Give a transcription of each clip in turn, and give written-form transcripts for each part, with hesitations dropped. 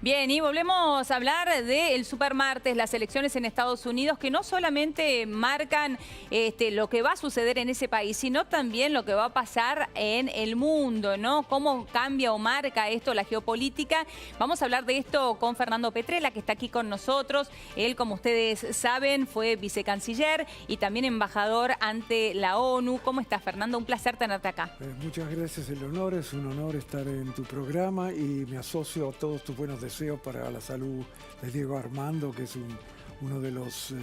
Bien, y volvemos a hablar del supermartes, las elecciones en Estados Unidos, que no solamente marcan lo que va a suceder en ese país, sino también lo que va a pasar en el mundo, ¿no? Cómo cambia o marca esto la geopolítica. Vamos a hablar de esto con Fernando Petrella, que está aquí con nosotros. Él, como ustedes saben, fue vicecanciller y también embajador ante la ONU. ¿Cómo estás, Fernando? Un placer tenerte acá. Muchas gracias, el honor. Es un honor estar en tu programa y me asocio a todos tus buenos deseos para la salud de Diego Armando, que es uno de los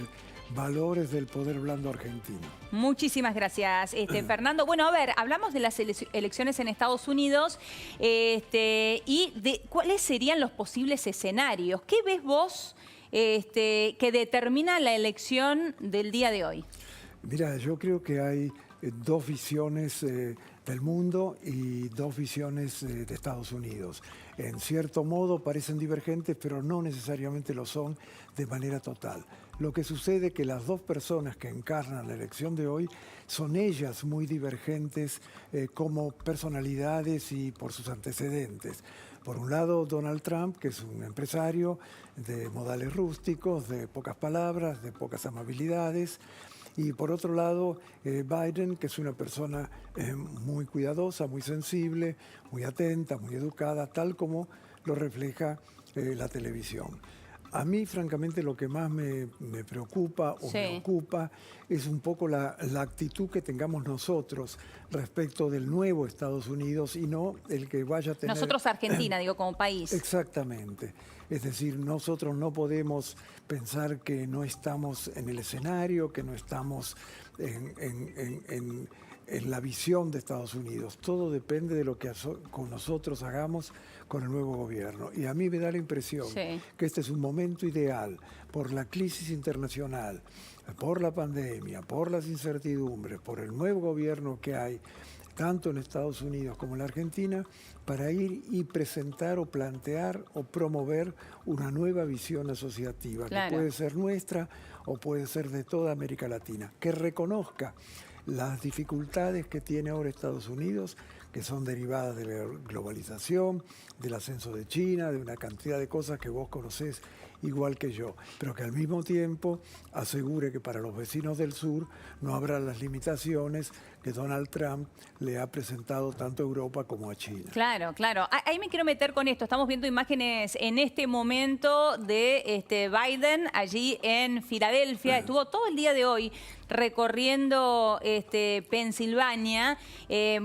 valores del poder blando argentino. Muchísimas gracias, Fernando. Bueno, a ver, hablamos de las elecciones en Estados Unidos y de cuáles serían los posibles escenarios. ¿Qué ves vos que determina la elección del día de hoy? Mira, yo creo que hay dos visiones del mundo y dos visiones de Estados Unidos. En cierto modo parecen divergentes, pero no necesariamente lo son de manera total. Lo que sucede es que las dos personas que encarnan la elección de hoy son ellas muy divergentes como personalidades y por sus antecedentes. Por un lado, Donald Trump, que es un empresario de modales rústicos, de pocas palabras, de pocas amabilidades. Y por otro lado, Biden, que es una persona muy cuidadosa, muy sensible, muy atenta, muy educada, tal como lo refleja la televisión. A mí, francamente, lo que más me preocupa o me ocupa es un poco la actitud que tengamos nosotros respecto del nuevo Estados Unidos y no el que vaya a tener... Nosotros, Argentina, digo, como país. Exactamente. Es decir, nosotros no podemos pensar que no estamos en el escenario, que no estamos en la visión de Estados Unidos. Todo depende de lo que con nosotros hagamos con el nuevo gobierno. Y a mí me da la impresión que este es un momento ideal por la crisis internacional, por la pandemia, por las incertidumbres, por el nuevo gobierno que hay, tanto en Estados Unidos como en la Argentina, para ir y presentar o plantear o promover una nueva visión asociativa, que puede ser nuestra o puede ser de toda América Latina, que reconozca las dificultades que tiene ahora Estados Unidos, que son derivadas de la globalización, del ascenso de China, de una cantidad de cosas que vos conocés igual que yo, pero que al mismo tiempo asegure que para los vecinos del sur no habrá las limitaciones que Donald Trump le ha presentado tanto a Europa como a China. Claro, claro. Ahí me quiero meter con esto. Estamos viendo imágenes en este momento de Biden allí en Filadelfia. Estuvo todo el día de hoy recorriendo Pensilvania,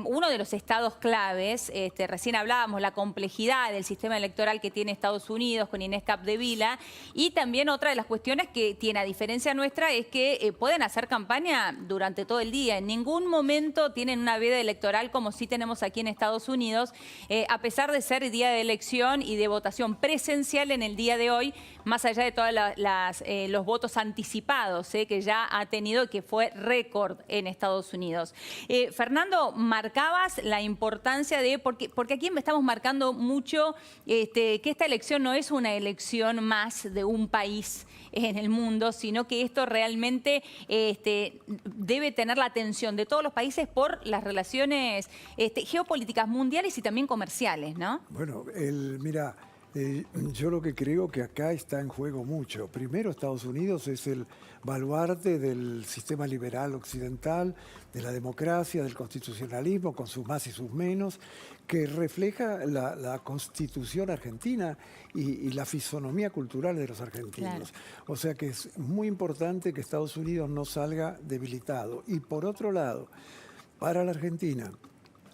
uno de los estados claves. Recién hablábamos la complejidad del sistema electoral que tiene Estados Unidos con Inés Capdevila, y también otra de las cuestiones que tiene, a diferencia nuestra, es que pueden hacer campaña durante todo el día. En ningún momento tienen una veda electoral como sí tenemos aquí en Estados Unidos, a pesar de ser día de elección y de votación presencial en el día de hoy, más allá de todos los votos anticipados que ya ha tenido, que fue récord en Estados Unidos. Fernando, marcabas la importancia de, porque aquí estamos marcando mucho que esta elección no es una elección más de un país en el mundo, sino que esto realmente debe tener la atención de todos los países por las relaciones geopolíticas mundiales y también comerciales, ¿no? Bueno, mira, yo lo que creo que acá está en juego mucho. Primero, Estados Unidos es el baluarte del sistema liberal occidental, de la democracia, del constitucionalismo, con sus más y sus menos, que refleja la constitución argentina y la fisonomía cultural de los argentinos. O sea que es muy importante que Estados Unidos no salga debilitado. Y por otro lado, para la Argentina,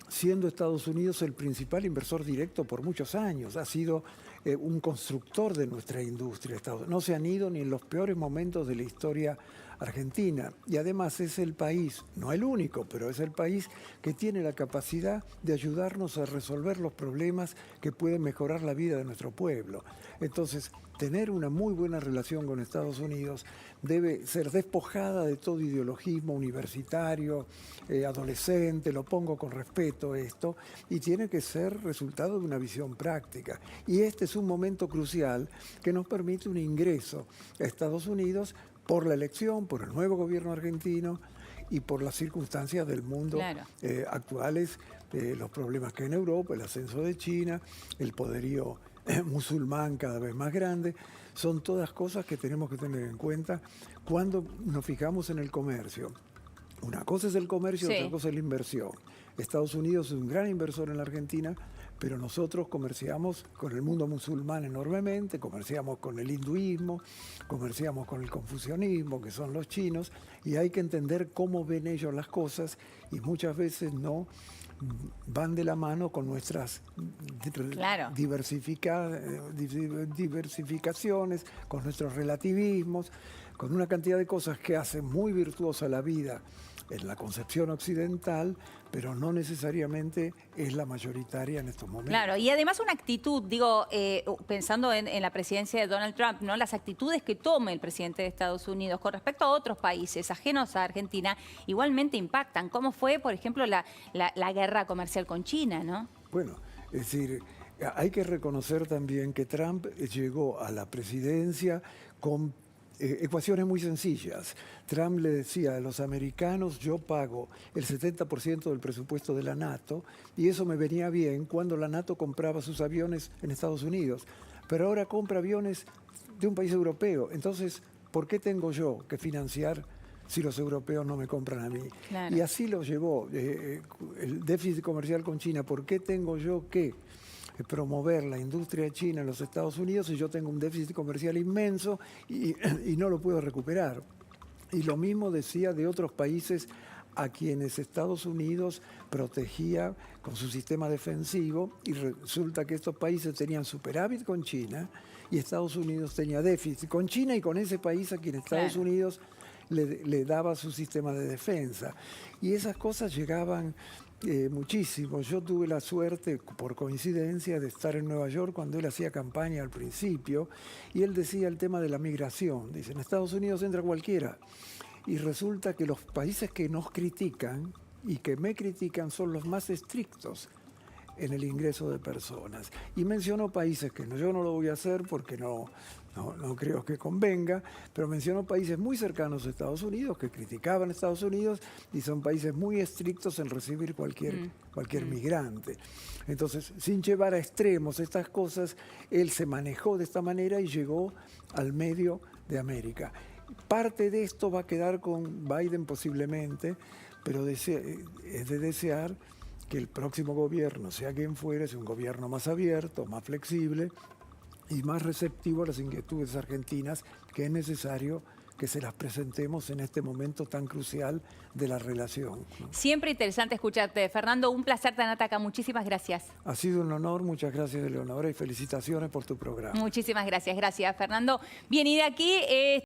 siendo Estados Unidos el principal inversor directo por muchos años, ha sido un constructor de nuestra industria. No se han ido ni en los peores momentos de la historia argentina. Y además es el país, no el único, pero es el país que tiene la capacidad de ayudarnos a resolver los problemas que pueden mejorar la vida de nuestro pueblo. Entonces, tener una muy buena relación con Estados Unidos debe ser despojada de todo ideologismo universitario, adolescente, lo pongo con respeto esto, y tiene que ser resultado de una visión práctica. Y este es un momento crucial que nos permite un ingreso a Estados Unidos por la elección, por el nuevo gobierno argentino y por las circunstancias del mundo actuales, los problemas que hay en Europa, el ascenso de China, el poderío musulmán cada vez más grande. Son todas cosas que tenemos que tener en cuenta cuando nos fijamos en el comercio. Una cosa es el comercio, Sí. otra cosa es la inversión. Estados Unidos es un gran inversor en la Argentina, pero nosotros comerciamos con el mundo musulmán enormemente, comerciamos con el hinduismo, comerciamos con el confucianismo, que son los chinos, y hay que entender cómo ven ellos las cosas y muchas veces no van de la mano con nuestras Claro. diversificaciones, con nuestros relativismos, con una cantidad de cosas que hacen muy virtuosa la vida en la concepción occidental, pero no necesariamente es la mayoritaria en estos momentos. Claro, y además una actitud, digo, pensando en la presidencia de Donald Trump, ¿no? Las actitudes que tome el presidente de Estados Unidos con respecto a otros países ajenos a Argentina igualmente impactan. ¿Cómo fue, por ejemplo, la guerra comercial con China, no? Bueno, es decir, hay que reconocer también que Trump llegó a la presidencia con ecuaciones muy sencillas. Trump le decía a los americanos: yo pago el 70% del presupuesto de la NATO, y eso me venía bien cuando la NATO compraba sus aviones en Estados Unidos. Pero ahora compra aviones de un país europeo. Entonces, ¿por qué tengo yo que financiar si los europeos no me compran a mí? Claro. Y así lo llevó el déficit comercial con China. ¿Por qué tengo yo que promover la industria china en los Estados Unidos si yo tengo un déficit comercial inmenso y no lo puedo recuperar? Y lo mismo decía de otros países a quienes Estados Unidos protegía con su sistema defensivo, y resulta que estos países tenían superávit con China y Estados Unidos tenía déficit con China y con ese país a quien Estados Claro. Unidos le daba su sistema de defensa. Y esas cosas llegaban muchísimo. Yo tuve la suerte, por coincidencia, de estar en Nueva York cuando él hacía campaña al principio, y él decía el tema de la migración. Dice: en Estados Unidos entra cualquiera. Y resulta que los países que nos critican y que me critican son los más estrictos en el ingreso de personas. Y mencionó países que yo no lo voy a hacer porque no creo que convenga, pero mencionó países muy cercanos a Estados Unidos que criticaban a Estados Unidos y son países muy estrictos en recibir cualquier migrante. Entonces, sin llevar a extremos estas cosas, él se manejó de esta manera y llegó al medio de América. Parte de esto va a quedar con Biden posiblemente, pero es de desear que el próximo gobierno, sea quien fuere, sea un gobierno más abierto, más flexible y más receptivo a las inquietudes argentinas, que es necesario que se las presentemos en este momento tan crucial de la relación, ¿no? Siempre interesante escucharte. Fernando, un placer tenerte acá. Muchísimas gracias. Ha sido un honor, muchas gracias, Eleonora, y felicitaciones por tu programa. Muchísimas gracias. Gracias, Fernando. Bien, y de aquí...